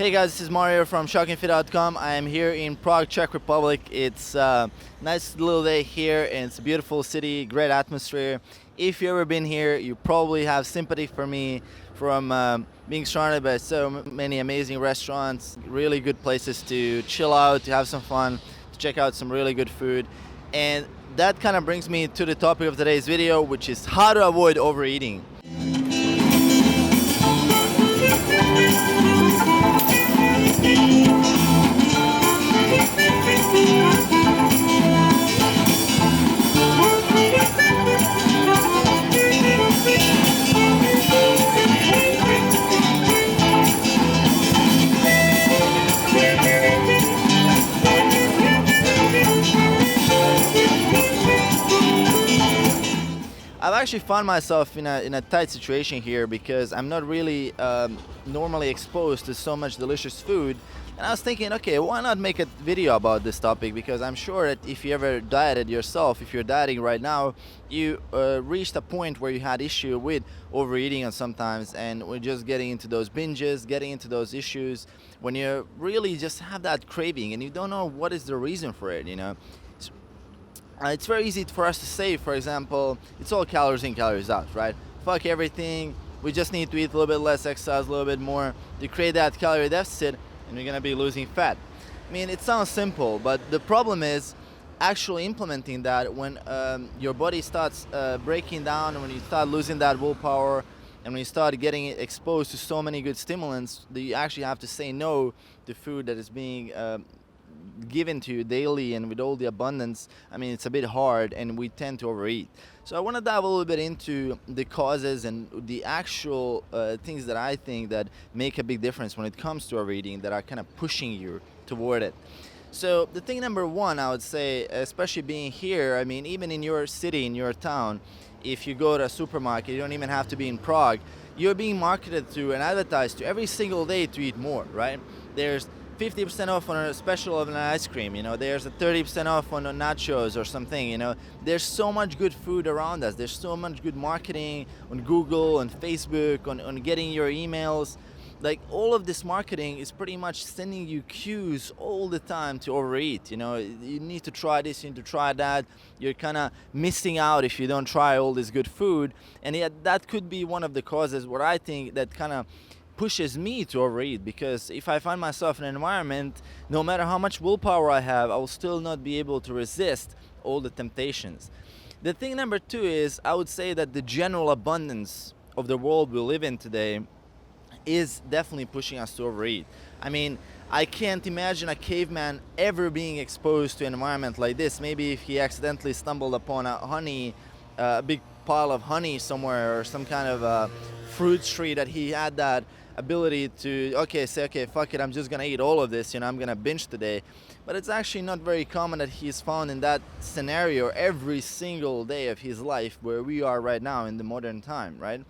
Hey guys, this is Mario from shockingfit.com. I am here in Prague, Czech Republic. It's a nice little day here and it's a beautiful city, great atmosphere. If you've ever been here, you probably have sympathy for me from being surrounded by so many amazing restaurants, really good places to chill out, to have some fun, to check out some really good food. And that kind of brings me to the topic of today's video, which is how to avoid overeating. I've actually found myself in a tight situation here because I'm not really normally exposed to so much delicious food. And I was thinking, okay, why not make a video about this topic? Because I'm sure that if you ever dieted yourself, if you're dieting right now, you reached a point where you had issue with overeating and sometimes, and we're just getting into those binges, getting into those issues when you really just have that craving and you don't know what is the reason for it, you know. It's very easy for us to say, for example, it's all calories in, calories out, right? Fuck everything. We just need to eat a little bit less, exercise a little bit more to create that calorie deficit, and we're gonna be losing fat. I mean, it sounds simple, but the problem is actually implementing that when your body starts breaking down, and when you start losing that willpower, and when you start getting exposed to so many good stimulants, that you actually have to say no to food that is being given to you daily and with all the abundance. I mean, it's a bit hard and we tend to overeat. So I want to dive a little bit into the causes and the actual things that I think that make a big difference when it comes to overeating, that are kind of pushing you toward it. So the thing number one, I would say, especially being here, I mean, even in your city, in your town, if you go to a supermarket, you don't even have to be in Prague, you're being marketed to and advertised to every single day to eat more, right? There's 50% off on a special of an ice cream, you know, there's a 30% off on nachos or something, you know. There's so much good food around us. There's so much good marketing on Google, on Facebook, on getting your emails. Like, all of this marketing is pretty much sending you cues all the time to overeat. You know, you need to try this, you need to try that. You're kind of missing out if you don't try all this good food. And yet that could be one of the causes where I think that kind of pushes me to overeat, because if I find myself in an environment, no matter how much willpower I have, I will still not be able to resist all the temptations. The thing number two is, I would say that the general abundance of the world we live in today is definitely pushing us to overeat. I mean, I can't imagine a caveman ever being exposed to an environment like this. Maybe if he accidentally stumbled upon a big pile of honey somewhere, or some kind of a fruit tree, that he had that ability to say, okay, fuck it, I'm just gonna eat all of this, you know, I'm gonna binge today. But it's actually not very common that he's found in that scenario every single day of his life, where we are right now in the modern time, right?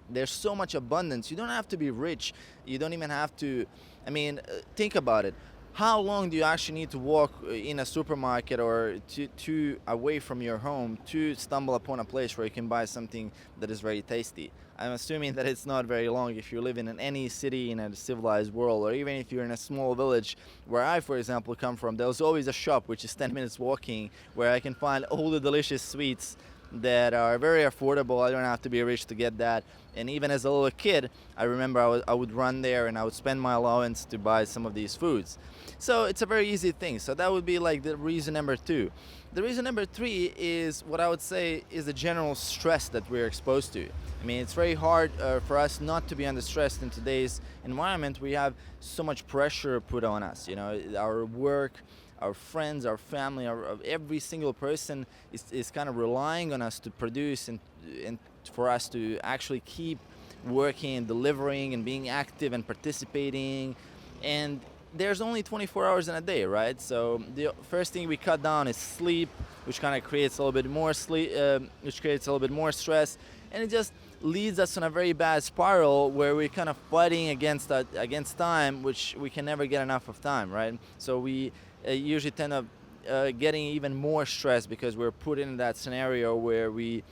There's so much abundance. You don't have to be rich. You don't even have to, I mean, think about it. How long do you actually need to walk in a supermarket or to away from your home to stumble upon a place where you can buy something that is very tasty? I'm assuming that it's not very long if you're living in any city in a civilized world, or even if you're in a small village where I, for example, come from. There's always a shop which is 10 minutes walking where I can find all the delicious sweets that are very affordable. I don't have to be rich to get that. And even as a little kid, I remember I would run there and I would spend my allowance to buy some of these foods. So it's a very easy thing. So that would be like the reason number two. The reason number three is what I would say is the general stress that we're exposed to. I mean, it's very hard for us not to be under stress in today's environment. We have so much pressure put on us, you know, our work, our friends, our family, every single person is kind of relying on us to produce and for us to actually keep working and delivering and being active and participating. And there's only 24 hours in a day, right? So the first thing we cut down is sleep, which kind of creates a little bit more which creates a little bit more stress, and it just leads us on a very bad spiral where we're kind of fighting against time, which we can never get enough of time, right? So we usually tend up getting even more stressed because we're put in that scenario where we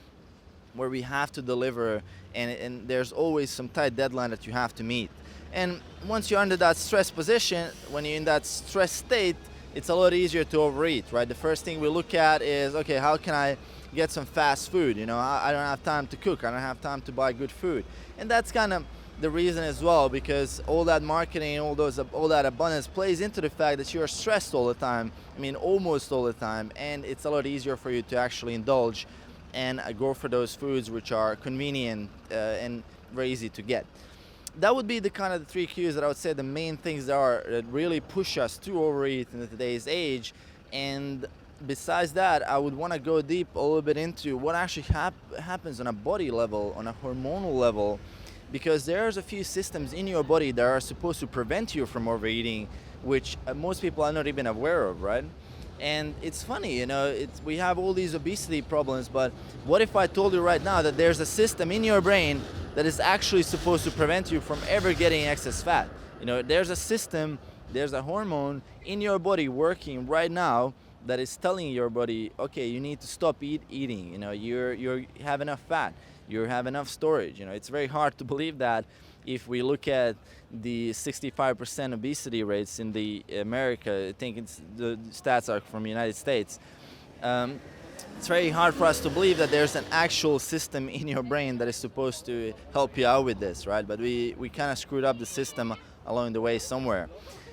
where we have to deliver, and there's always some tight deadline that you have to meet. And once you're under that stress position, when you're in that stress state, it's a lot easier to overeat, right? The first thing we look at is, okay, how can I get some fast food? I don't have time to cook. I don't have time to buy good food. And that's kind of the reason as well, because all that marketing, all that abundance plays into the fact that you're stressed all the time. I mean, almost all the time. And it's a lot easier for you to actually indulge and go for those foods which are convenient and very easy to get. That would be the kind of the three cues that I would say the main things that really push us to overeat in today's age. And besides that, I would want to go deep a little bit into what actually happens on a body level, on a hormonal level, because there's a few systems in your body that are supposed to prevent you from overeating, which most people are not even aware of, right? And it's funny, we have all these obesity problems, but what if I told you right now that there's a system in your brain that is actually supposed to prevent you from ever getting excess fat? There's a system, there's a hormone in your body working right now that is telling your body, okay, you need to stop eating. You have enough fat, you have enough storage. It's very hard to believe that if we look at the 65% obesity rates in the America. I think the stats are from the United States. It's very hard for us to believe that there's an actual system in your brain that is supposed to help you out with this, right? But we kind of screwed up the system along the way somewhere.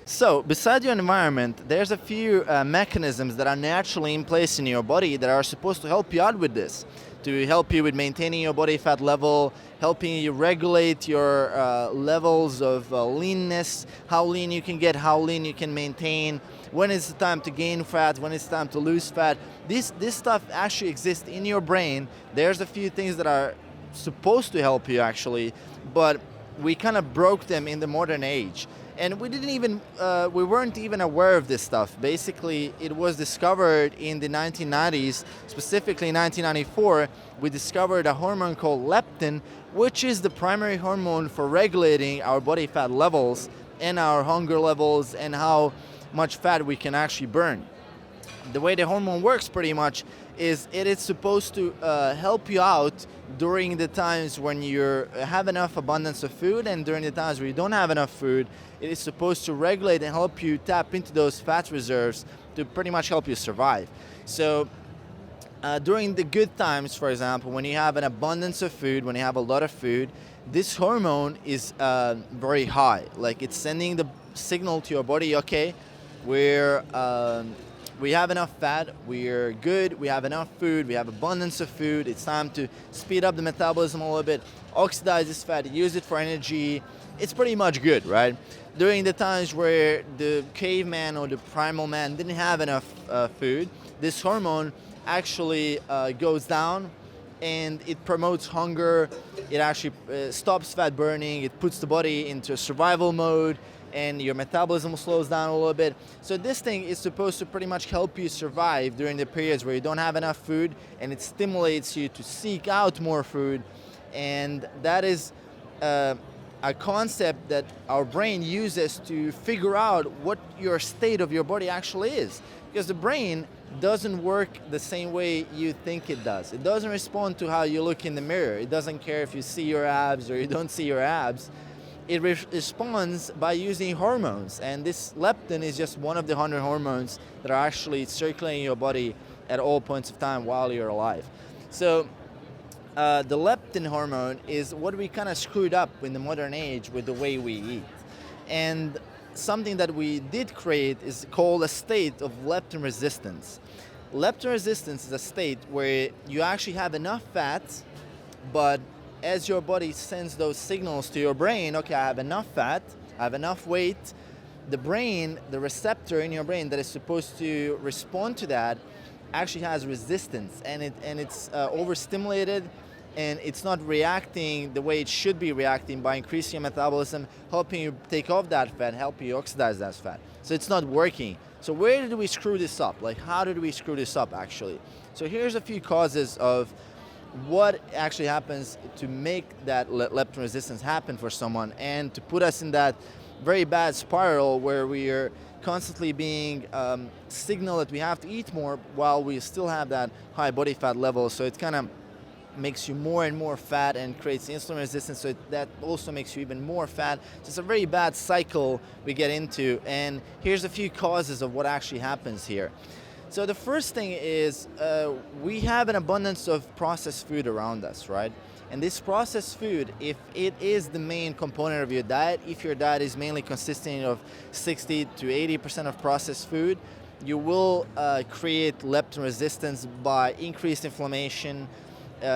So, beside your environment, there's a few mechanisms that are naturally in place in your body that are supposed to help you out with this, to help you with maintaining your body fat level, helping you regulate your levels of leanness, how lean you can get, how lean you can maintain, when it's the time to gain fat, when it's time to lose fat. This stuff actually exists in your brain. There's a few things that are supposed to help you actually, but we kind of broke them in the modern age. And we weren't even aware of this stuff. Basically, it was discovered in the 1990s, specifically in 1994. We discovered a hormone called leptin, which is the primary hormone for regulating our body fat levels and our hunger levels and how much fat we can actually burn. The way the hormone works pretty much is it is supposed to help you out during the times when you have enough abundance of food, and during the times where you don't have enough food. It is supposed to regulate and help you tap into those fat reserves to pretty much help you survive. So during the good times, for example, when you have an abundance of food, when you have a lot of food, this hormone is very high. Like, it's sending the signal to your body, okay, we have enough fat, we're good, we have enough food, we have abundance of food, it's time to speed up the metabolism a little bit, oxidize this fat, use it for energy. It's pretty much good, right? During the times where the caveman or the primal man didn't have enough food, this hormone actually goes down and it promotes hunger. It actually stops fat burning, it puts the body into survival mode, and your metabolism slows down a little bit. So this thing is supposed to pretty much help you survive during the periods where you don't have enough food, and it stimulates you to seek out more food. And that is a concept that our brain uses to figure out what your state of your body actually is. Because the brain doesn't work the same way you think it does. It doesn't respond to how you look in the mirror. It doesn't care if you see your abs or you don't see your abs. It responds by using hormones, and this leptin is just one of the 100 hormones that are actually circulating your body at all points of time while you're alive. So the leptin hormone is what we kind of screwed up in the modern age with the way we eat. And something that we did create is called a state of leptin resistance. Leptin resistance is a state where you actually have enough fat, but as your body sends those signals to your brain, okay, I have enough fat, I have enough weight, the brain, the receptor in your brain that is supposed to respond to that actually has resistance, and it's overstimulated, and it's not reacting the way it should be reacting by increasing your metabolism, helping you take off that fat, helping you oxidize that fat. So it's not working. So where did we screw this up? Like, how did we screw this up actually? So here's a few causes of what actually happens to make that leptin resistance happen for someone, and to put us in that very bad spiral where we are constantly being signaled that we have to eat more while we still have that high body fat level. So it kind of makes you more and more fat and creates insulin resistance, so that also makes you even more fat. So it's a very bad cycle we get into, and here's a few causes of what actually happens here. So the first thing is we have an abundance of processed food around us, right? And this processed food, if it is the main component of your diet, if your diet is mainly consisting of 60 to 80% of processed food, you will create leptin resistance by increased inflammation,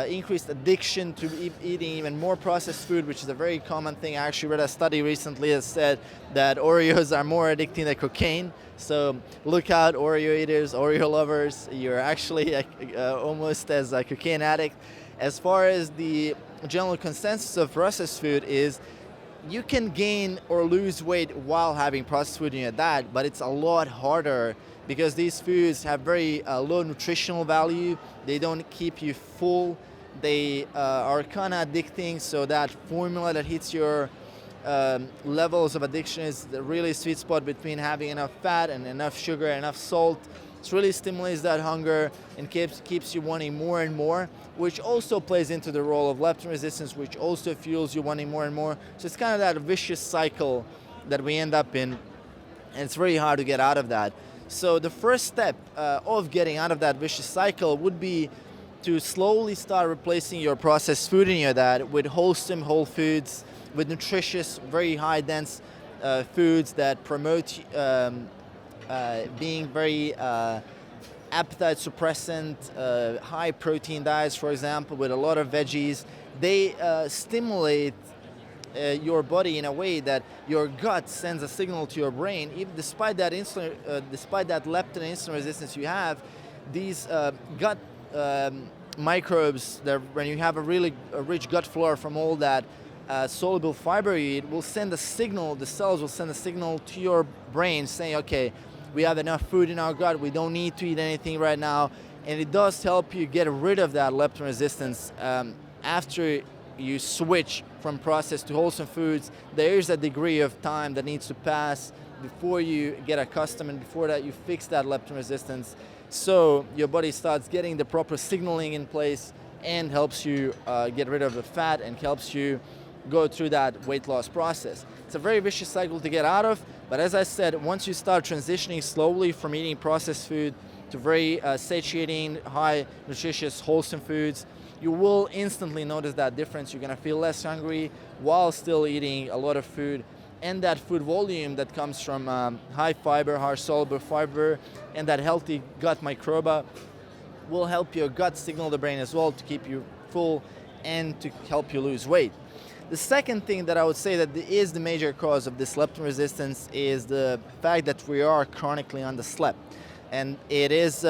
increased addiction to eating even more processed food, which is a very common thing. I actually read a study recently that said that Oreos are more addicting than cocaine. So look out, Oreo eaters, Oreo lovers. You're actually almost as a cocaine addict. As far as the general consensus of processed food is, you can gain or lose weight while having processed food in your diet, but it's a lot harder because these foods have very low nutritional value. They don't keep you full. They are kind of addicting, so that formula that hits your levels of addiction is the really sweet spot between having enough fat and enough sugar and enough salt. It really stimulates that hunger and keeps you wanting more and more, which also plays into the role of leptin resistance, which also fuels you wanting more and more. So it's kind of that vicious cycle that we end up in, and it's very hard to get out of that. So the first step of getting out of that vicious cycle would be to slowly start replacing your processed food in your diet with wholesome whole foods, with nutritious, very high dense foods that promote being very appetite suppressant, high protein diets, for example, with a lot of veggies. They stimulate your body in a way that your gut sends a signal to your brain. Even despite that despite that leptin and insulin resistance you have, these gut microbes, that when you have a really rich gut flora from all that soluble fiber you eat, will send a signal. The cells will send a signal to your brain saying, okay, we have enough food in our gut, we don't need to eat anything right now. And it does help you get rid of that leptin resistance after you switch from processed to wholesome foods. There is a degree of time that needs to pass before you get accustomed, and before that you fix that leptin resistance, so your body starts getting the proper signaling in place and helps you get rid of the fat and helps you go through that weight loss process. It's a very vicious cycle to get out of, but as I said, once you start transitioning slowly from eating processed food to very satiating, high nutritious, wholesome foods, you will instantly notice that difference. You're gonna feel less hungry while still eating a lot of food, and that food volume that comes from high fiber, high soluble fiber, and that healthy gut microbiota will help your gut signal the brain as well to keep you full and to help you lose weight. The second thing that I would say that is the major cause of this leptin resistance is the fact that we are chronically underslept. And it is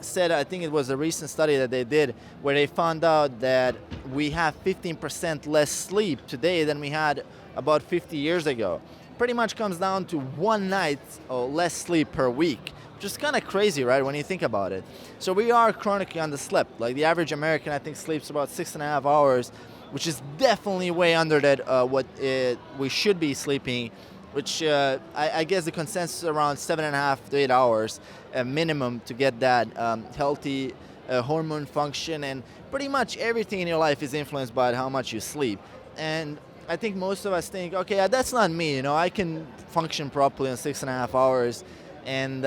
said, I think it was a recent study that they did, where they found out that we have 15% less sleep today than we had about 50 years ago. Pretty much comes down to 1 night or less sleep per week, which is kind of crazy, right, when you think about it. So we are chronically underslept. Like the average American, I think, sleeps about 6.5 hours, which is definitely way under that what we should be sleeping, which I guess the consensus is around 7.5 to 8 hours minimum to get that healthy hormone function, and pretty much everything in your life is influenced by how much you sleep. And I think most of us think, okay, that's not me, I can function properly in 6.5 hours, and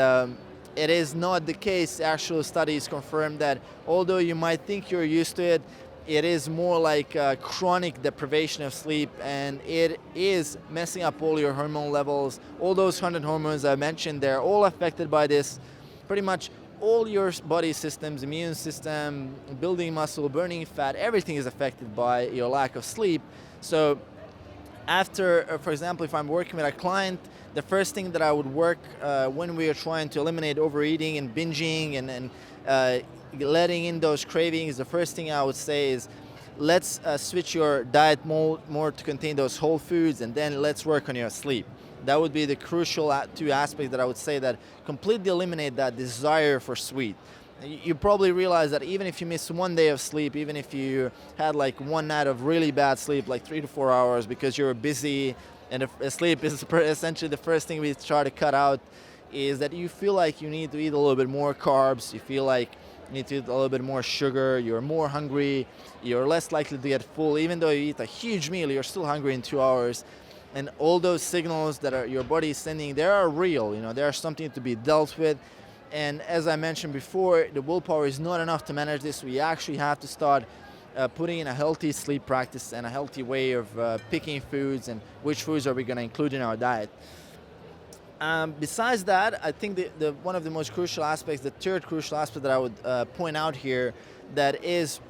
it is not the case. Actual studies confirm that although you might think you're used to it, it is more like chronic deprivation of sleep, and it is messing up all your hormone levels. All those 100 hormones I mentioned, they're all affected by this. Pretty much all your body systems, immune system, building muscle, burning fat, everything is affected by your lack of sleep. So after, for example, if I'm working with a client, the first thing that I would work when we are trying to eliminate overeating and binging and letting in those cravings, the first thing I would say is, let's switch your diet more to contain those whole foods, and then let's work on your sleep. That would be the crucial two aspects that I would say that completely eliminate that desire for sweet. You probably realize that even if you miss 1 day of sleep, even if you had like 1 night of really bad sleep, like 3 to 4 hours because you're busy, and if sleep is essentially the first thing we try to cut out, is that you feel like you need to eat a little bit more carbs. You feel like you need to eat a little bit more sugar, you're more hungry, you're less likely to get full. Even though you eat a huge meal, you're still hungry in 2 hours. And all those signals that your body is sending, they are real, they are something to be dealt with. And as I mentioned before, the willpower is not enough to manage this. We actually have to start putting in a healthy sleep practice and a healthy way of picking foods and which foods are we going to include in our diet. Besides that, I think one of the most crucial aspects, the third crucial aspect that I would point out here that is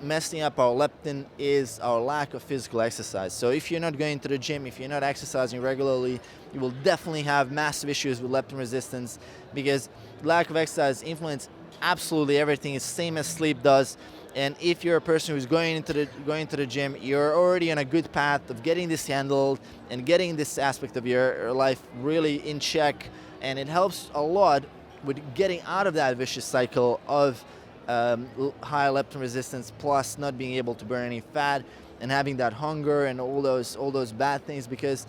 messing up our leptin is our lack of physical exercise. So if you're not going to the gym, if you're not exercising regularly, you will definitely have massive issues with leptin resistance, because lack of exercise influences absolutely everything. It's the same as sleep does. And if you're a person who's going to the gym, you're already on a good path of getting this handled and getting this aspect of your life really in check. And it helps a lot with getting out of that vicious cycle of high leptin resistance, plus not being able to burn any fat and having that hunger and all those bad things. Because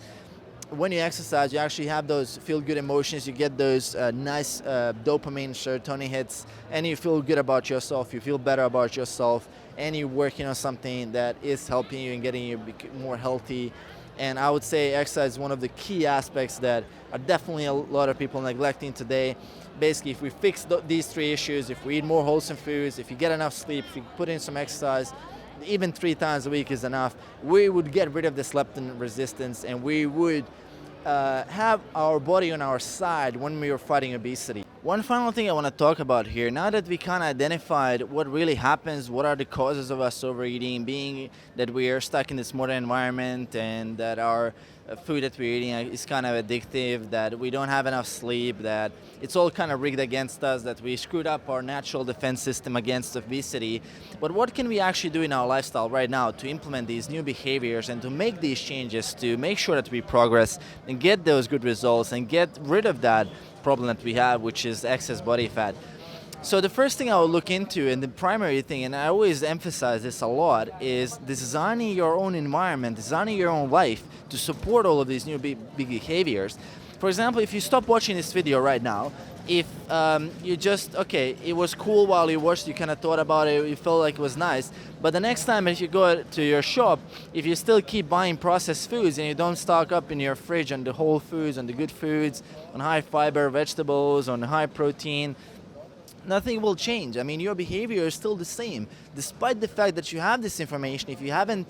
when you exercise, you actually have those feel-good emotions. You get those nice dopamine, serotonin hits, and you feel good about yourself. You feel better about yourself, and you're working on something that is helping you and getting you more healthy. And I would say exercise is one of the key aspects that are definitely a lot of people neglecting today. Basically, if we fix these three issues, if we eat more wholesome foods, if you get enough sleep, if you put in some exercise, even 3 times a week is enough, we would get rid of this leptin resistance, and we would have our body on our side when we are fighting obesity. One final thing I want to talk about here, now that we kind of identified what really happens, what are the causes of us overeating, being that we are stuck in this modern environment and that our food that we're eating is kind of addictive, that we don't have enough sleep, that it's all kind of rigged against us, that we screwed up our natural defense system against obesity. But what can we actually do in our lifestyle right now to implement these new behaviors and to make these changes to make sure that we progress and get those good results and get rid of that problem that we have, which is excess body fat? So the first thing I will look into, and the primary thing, and I always emphasize this a lot, is designing your own environment, designing your own life to support all of these new big behaviors. For example, if you stop watching this video right now, if you just, okay, it was cool while you watched, you kind of thought about it, you felt like it was nice, but the next time if you go to your shop, if you still keep buying processed foods and you don't stock up in your fridge on the whole foods, on the good foods, on high fiber vegetables, on high protein, nothing will change. I mean, your behavior is still the same. Despite the fact that you have this information, if you haven't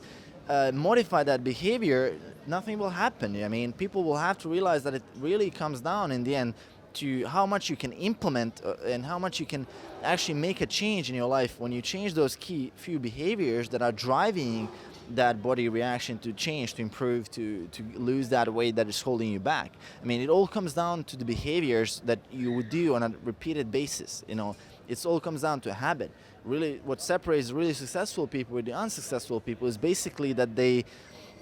modified that behavior, nothing will happen. I mean, people will have to realize that it really comes down in the end to how much you can implement and how much you can actually make a change in your life when you change those key few behaviors that are driving that body reaction to change, to improve, to lose that weight that is holding you back. I mean, it all comes down to the behaviors that you would do on a repeated basis. It all comes down to a habit. Really, what separates really successful people with the unsuccessful people is basically that the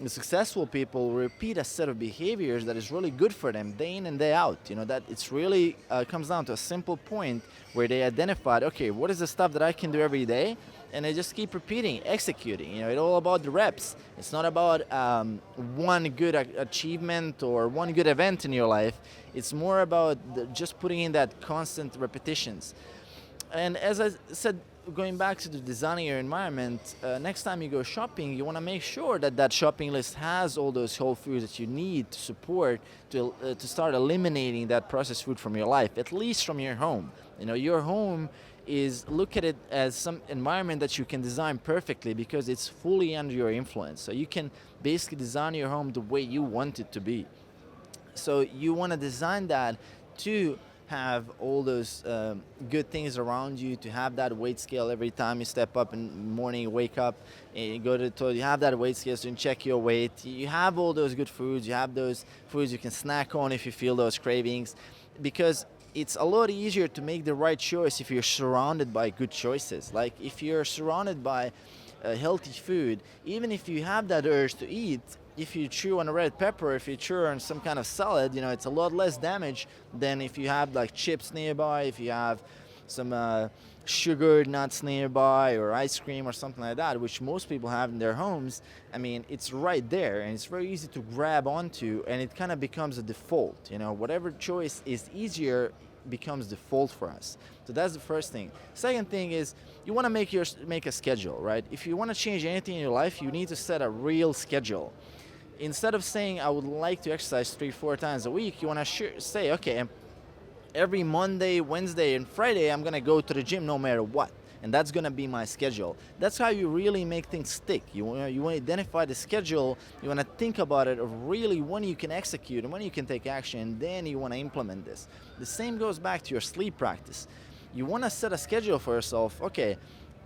successful people repeat a set of behaviors that is really good for them day in and day out. That it's really comes down to a simple point where they identified, okay, what is the stuff that I can do every day? And they just keep repeating, executing. It's all about the reps. It's not about one good achievement or one good event in your life. It's more about just putting in that constant repetitions. And as I said, going back to the designing your environment, next time you go shopping, you want to make sure that that shopping list has all those whole foods that you need to support to start eliminating that processed food from your life, at least from your home. Your home is, look at it as some environment that you can design perfectly because it's fully under your influence. So you can basically design your home the way you want it to be. So you want to design that to have all those good things around you, to have that weight scale every time you step up in the morning, you wake up, and you go to the toilet, you have that weight scale so you can check your weight. You have all those good foods, you have those foods you can snack on if you feel those cravings, because it's a lot easier to make the right choice if you're surrounded by good choices. Like if you're surrounded by healthy food, even if you have that urge to eat, if you chew on a red pepper, if you chew on some kind of salad, it's a lot less damage than if you have like chips nearby, if you have some sugared nuts nearby or ice cream or something like that, which most people have in their homes. I mean, it's right there and it's very easy to grab onto, and it kind of becomes a default. Whatever choice is easier becomes default for us. So that's the first thing. Second thing is you want to make a schedule, right? If you want to change anything in your life, you need to set a real schedule. Instead of saying I would like to exercise 3-4 times a week, you want to say, okay, every Monday, Wednesday, and Friday, I'm gonna go to the gym no matter what. And that's gonna be my schedule. That's how you really make things stick. You want to identify the schedule, you wanna think about it of really when you can execute and when you can take action, and then you wanna implement this. The same goes back to your sleep practice. You wanna set a schedule for yourself. Okay,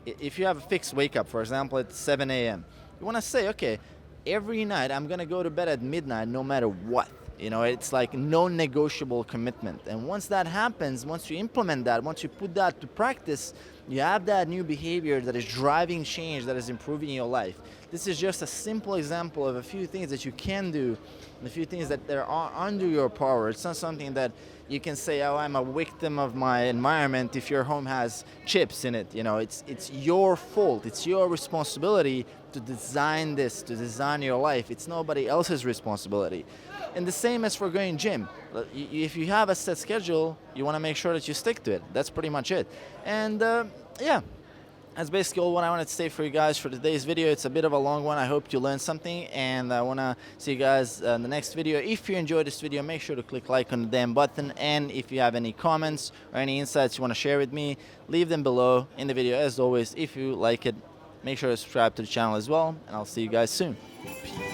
if you have a fixed wake up, for example, at 7 a.m., you wanna say, okay, every night I'm gonna go to bed at midnight no matter what. It's like non-negotiable commitment. And once that happens, once you implement that, once you put that to practice, you have that new behavior that is driving change, that is improving your life. This is just a simple example of a few things that you can do, and a few things that are under your power. It's not something that you can say, oh, I'm a victim of my environment if your home has chips in it. It's your fault. It's your responsibility to design this, to design your life. It's nobody else's responsibility. And the same as for going gym. If you have a set schedule, you want to make sure that you stick to it. That's pretty much it. And yeah, that's basically all what I wanted to say for you guys for today's video. It's a bit of a long one. I hope you learned something, and I want to see you guys in the next video. If you enjoyed this video, make sure to click like on the damn button, and if you have any comments or any insights you want to share with me, leave them below in the video. As always, if you like it, make sure to subscribe to the channel as well, and I'll see you guys soon. Peace.